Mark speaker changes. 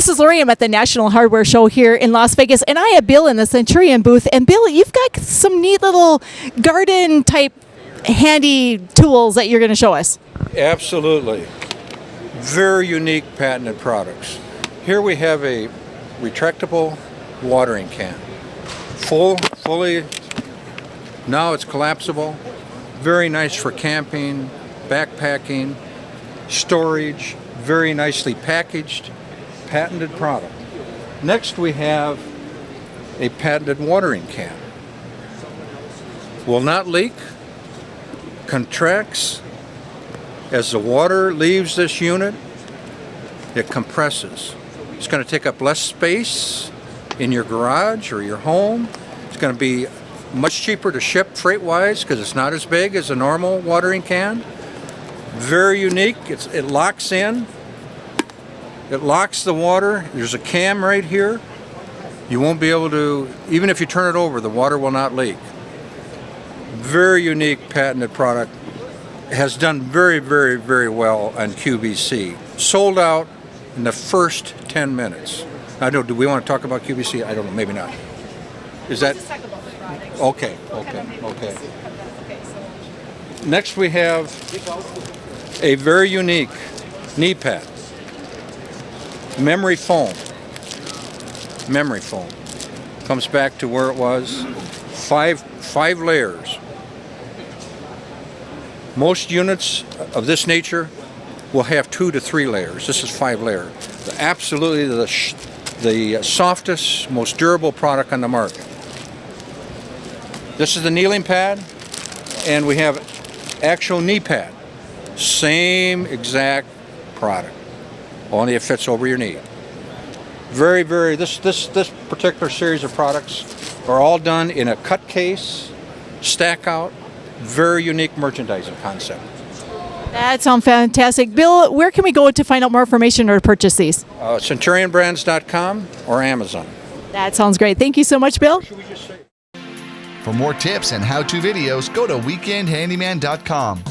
Speaker 1: This is Lori. I'm at the National Hardware Show here in Las Vegas, and I have Bill in the Centurion booth. And Bill, you've got some neat little garden type handy tools that you're going to show us.
Speaker 2: Absolutely. Very unique patented products. Here we have a retractable watering can. Fully, now it's collapsible. Very nice for camping, backpacking, storage, very nicely packaged, patented product. Next we have a patented watering can. Will not leak, contracts. As the water leaves this unit, it compresses. It's going to take up less space in your garage or your home. It's going to be much cheaper to ship freight-wise because it's not as big as a normal watering can. Very unique. It locks in. It locks the water. There's a cam right here. You won't be able to, even if you turn it over, the water will not leak. Very unique patented product. Has done very, very, very well on QVC. Sold out in the first 10 minutes. I don't. Do we want to talk about QVC? I don't know. Maybe not. Is that?
Speaker 1: Let's talk about the product.
Speaker 2: Okay. Next we have a very unique knee pad. Memory foam. Comes back to where it was. Five layers. Most units of this nature will have 2 to 3 layers. This is 5 layer. Absolutely the softest, most durable product on the market. This is the kneeling pad, and we have actual knee pad. Same exact product, only it fits over your knee. Very, very. This particular series of products are all done in a cut case, stack out. Very unique merchandising concept.
Speaker 1: That sounds fantastic. Bill, where can we go to find out more information or purchase these?
Speaker 2: CenturionBrands.com or Amazon.
Speaker 1: That sounds great. Thank you so much, Bill.
Speaker 3: For more tips and how-to videos, go to weekendhandyman.com.